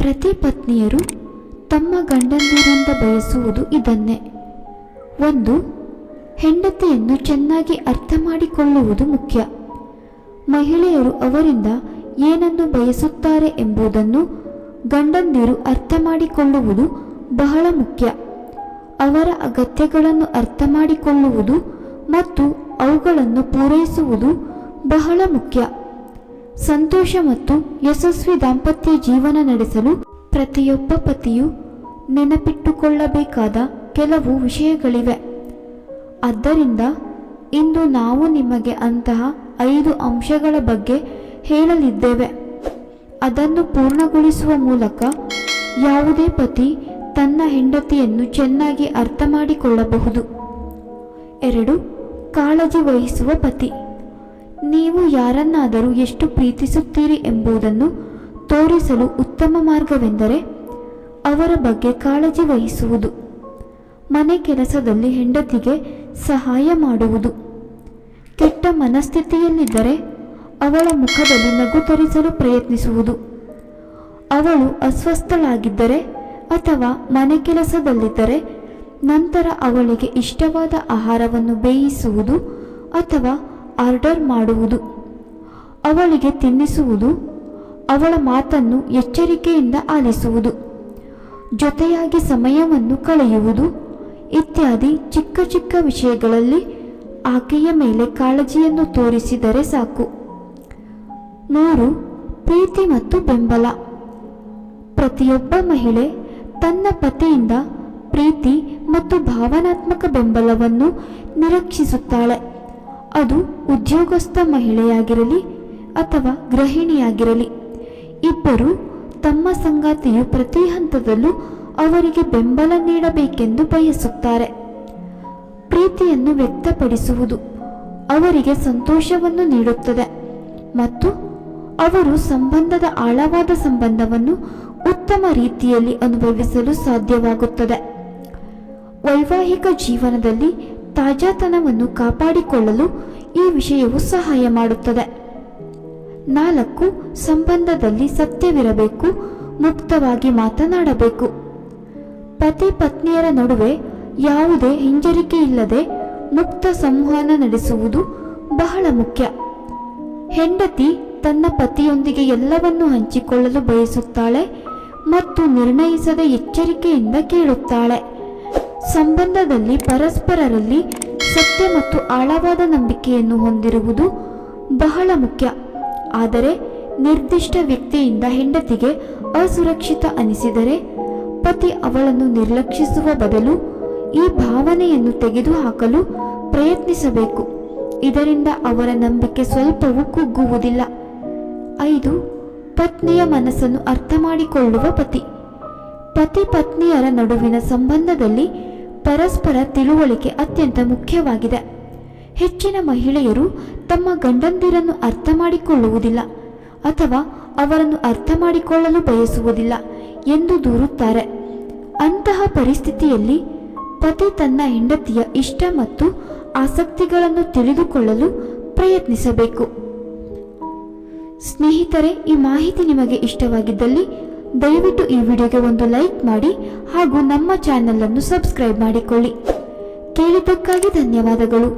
ಪ್ರತಿ ಪತ್ನಿಯರು ತಮ್ಮ ಗಂಡಂದಿರಿಂದ ಬಯಸುವುದು ಇದನ್ನೇ. 1. ಹೆಂಡತಿಯನ್ನು ಚೆನ್ನಾಗಿ ಅರ್ಥ ಮಾಡಿಕೊಳ್ಳುವುದು ಮುಖ್ಯ. ಮಹಿಳೆಯರು ಅವರಿಂದ ಏನನ್ನು ಬಯಸುತ್ತಾರೆ ಎಂಬುದನ್ನು ಗಂಡಂದಿರು ಅರ್ಥ ಮಾಡಿಕೊಳ್ಳುವುದು ಬಹಳ ಮುಖ್ಯ. ಅವರ ಅಗತ್ಯಗಳನ್ನು ಅರ್ಥ ಮಾಡಿಕೊಳ್ಳುವುದು ಮತ್ತು ಅವುಗಳನ್ನು ಪೂರೈಸುವುದು ಬಹಳ ಮುಖ್ಯ. ಸಂತೋಷ ಮತ್ತು ಯಶಸ್ವಿ ದಾಂಪತ್ಯ ಜೀವನ ನಡೆಸಲು ಪ್ರತಿಯೊಬ್ಬ ಪತಿಯು ನೆನಪಿಟ್ಟುಕೊಳ್ಳಬೇಕಾದ ಕೆಲವು ವಿಷಯಗಳಿವೆ. ಆದ್ದರಿಂದ ಇಂದು ನಾವು ನಿಮಗೆ ಅಂತಹ 5 ಅಂಶಗಳ ಬಗ್ಗೆ ಹೇಳಲಿದ್ದೇವೆ. ಅದನ್ನು ಪೂರ್ಣಗೊಳಿಸುವ ಮೂಲಕ ಯಾವುದೇ ಪತಿ ತನ್ನ ಹೆಂಡತಿಯನ್ನು ಚೆನ್ನಾಗಿ ಅರ್ಥ ಮಾಡಿಕೊಳ್ಳಬಹುದು. 2. ಕಾಳಜಿ ವಹಿಸುವ ಪತಿ. ನೀವು ಯಾರನ್ನಾದರೂ ಎಷ್ಟು ಪ್ರೀತಿಸುತ್ತೀರಿ ಎಂಬುದನ್ನು ತೋರಿಸಲು ಉತ್ತಮ ಮಾರ್ಗವೆಂದರೆ ಅವರ ಬಗ್ಗೆ ಕಾಳಜಿ ವಹಿಸುವುದು. ಮನೆ ಕೆಲಸದಲ್ಲಿ ಹೆಂಡತಿಗೆ ಸಹಾಯ ಮಾಡುವುದು. ಕೆಟ್ಟ ಮನಸ್ಥಿತಿಯಲ್ಲಿದ್ದರೆ ಅವಳ ಮುಖದಲ್ಲಿ ನಗು ತರಿಸಲು ಪ್ರಯತ್ನಿಸುವುದು. ಅವಳು ಅಸ್ವಸ್ಥಳಾಗಿದ್ದರೆ ಅಥವಾ ಮನೆ ಕೆಲಸದಲ್ಲಿದ್ದರೆ ನಂತರ ಅವಳಿಗೆ ಇಷ್ಟವಾದ ಆಹಾರವನ್ನು ಬೇಯಿಸುವುದು ಅಥವಾ ಆರ್ಡರ್ ಮಾಡುವುದು. ಅವಳಿಗೆ ತಿನ್ನಿಸುವುದು. ಅವಳ ಮಾತನ್ನು ಎಚ್ಚರಿಕೆಯಿಂದ ಆಲಿಸುವುದು. ಜೊತೆಯಾಗಿ ಸಮಯವನ್ನು ಕಳೆಯುವುದು ಇತ್ಯಾದಿ ಚಿಕ್ಕ ಚಿಕ್ಕ ವಿಷಯಗಳಲ್ಲಿ ಆಕೆಯ ಮೇಲೆ ಕಾಳಜಿಯನ್ನು ತೋರಿಸಿದರೆ ಸಾಕು. 3. ಪ್ರೀತಿ ಮತ್ತು ಬೆಂಬಲ. ಪ್ರತಿಯೊಬ್ಬ ಮಹಿಳೆ ತನ್ನ ಪತಿಯಿಂದ ಪ್ರೀತಿ ಮತ್ತು ಭಾವನಾತ್ಮಕ ಬೆಂಬಲವನ್ನು ನಿರೀಕ್ಷಿಸುತ್ತಾಳೆ. ಅದು ಉದ್ಯೋಗಸ್ಥ ಮಹಿಳೆಯಾಗಿರಲಿ ಅಥವಾ ಗೃಹಿಣಿಯಾಗಿರಲಿ, ಇಬ್ಬರು ತಮ್ಮ ಸಂಗಾತಿಯು ಪ್ರತಿ ಹಂತದಲ್ಲೂ ಅವರಿಗೆ ಬೆಂಬಲ ನೀಡಬೇಕೆಂದು ಬಯಸುತ್ತಾರೆ. ಪ್ರೀತಿಯನ್ನು ವ್ಯಕ್ತಪಡಿಸುವುದು ಅವರಿಗೆ ಸಂತೋಷವನ್ನು ನೀಡುತ್ತದೆ ಮತ್ತು ಅವರು ಸಂಬಂಧದ ಆಳವಾದ ಸಂಬಂಧವನ್ನು ಉತ್ತಮ ರೀತಿಯಲ್ಲಿ ಅನುಭವಿಸಲು ಸಾಧ್ಯವಾಗುತ್ತದೆ. ವೈವಾಹಿಕ ಜೀವನದಲ್ಲಿ ತಾಜಾತನವನ್ನು ಕಾಪಾಡಿಕೊಳ್ಳಲು ಈ ವಿಷಯವು ಸಹಾಯ ಮಾಡುತ್ತದೆ. 4. ಸಂಬಂಧದಲ್ಲಿ ಸತ್ಯವಿರಬೇಕು, ಮುಕ್ತವಾಗಿ ಮಾತನಾಡಬೇಕು. ಪತಿ ಪತ್ನಿಯರ ನಡುವೆ ಯಾವುದೇ ಹಿಂಜರಿಕೆಯಿಲ್ಲದೆ ಮುಕ್ತ ಸಂವಹನ ನಡೆಸುವುದು ಬಹಳ ಮುಖ್ಯ. ಹೆಂಡತಿ ತನ್ನ ಪತಿಯೊಂದಿಗೆ ಎಲ್ಲವನ್ನೂ ಹಂಚಿಕೊಳ್ಳಲು ಬಯಸುತ್ತಾಳೆ ಮತ್ತು ನಿರ್ಣಯಿಸದ ಎಚ್ಚರಿಕೆಯಿಂದ ಕೇಳುತ್ತಾಳೆ. ಸಂಬಂಧದಲ್ಲಿ ಪರಸ್ಪರರಲ್ಲಿ ಸತ್ಯ ಮತ್ತು ಆಳವಾದ ನಂಬಿಕೆಯನ್ನು ಹೊಂದಿರುವುದು ಬಹಳ ಮುಖ್ಯ. ಆದರೆ ನಿರ್ದಿಷ್ಟ ವ್ಯಕ್ತಿಯಿಂದ ಹೆಂಡತಿಗೆ ಅಸುರಕ್ಷಿತ ಅನಿಸಿದರೆ ಪತಿ ಅವಳನ್ನು ನಿರ್ಲಕ್ಷಿಸುವ ಬದಲು ಈ ಭಾವನೆಯನ್ನು ತೆಗೆದುಹಾಕಲು ಪ್ರಯತ್ನಿಸಬೇಕು. ಇದರಿಂದ ಅವರ ನಂಬಿಕೆ ಸ್ವಲ್ಪವೂ ಕುಗ್ಗುವುದಿಲ್ಲ. 5. ಪತ್ನಿಯ ಮನಸ್ಸನ್ನು ಅರ್ಥ ಮಾಡಿಕೊಳ್ಳುವ ಪತಿ. ಪತಿ ಪತ್ನಿಯರ ನಡುವಿನ ಸಂಬಂಧದಲ್ಲಿ ಪರಸ್ಪರ ತಿಳುವಳಿಕೆ ಅತ್ಯಂತ ಮುಖ್ಯವಾಗಿದೆ. ಹೆಚ್ಚಿನ ಮಹಿಳೆಯರು ತಮ್ಮ ಗಂಡಂದಿರನ್ನು ಅರ್ಥ ಮಾಡಿಕೊಳ್ಳುವುದಿಲ್ಲ ಅಥವಾ ಅವರನ್ನು ಅರ್ಥ ಮಾಡಿಕೊಳ್ಳಲು ಬಯಸುವುದಿಲ್ಲ ಎಂದು ದೂರುತ್ತಾರೆ. ಅಂತಹ ಪರಿಸ್ಥಿತಿಯಲ್ಲಿ ಪತಿ ತನ್ನ ಹೆಂಡತಿಯ ಇಷ್ಟ ಮತ್ತು ಆಸಕ್ತಿಗಳನ್ನು ತಿಳಿದುಕೊಳ್ಳಲು ಪ್ರಯತ್ನಿಸಬೇಕು. ಸ್ನೇಹಿತರೆ, ಈ ಮಾಹಿತಿ ನಿಮಗೆ ಇಷ್ಟವಾಗಿದ್ದಲ್ಲಿ ದಯವಿಟ್ಟು ಈ ವಿಡಿಯೋಗೆ ಒಂದು ಲೈಕ್ ಮಾಡಿ ಹಾಗೂ ನಮ್ಮ ಚಾನೆಲ್ ಅನ್ನು ಸಬ್ಸ್ಕ್ರೈಬ್ ಮಾಡಿಕೊಳ್ಳಿ. ಕೇಳಿದ್ದಕ್ಕಾಗಿ ಧನ್ಯವಾದಗಳು.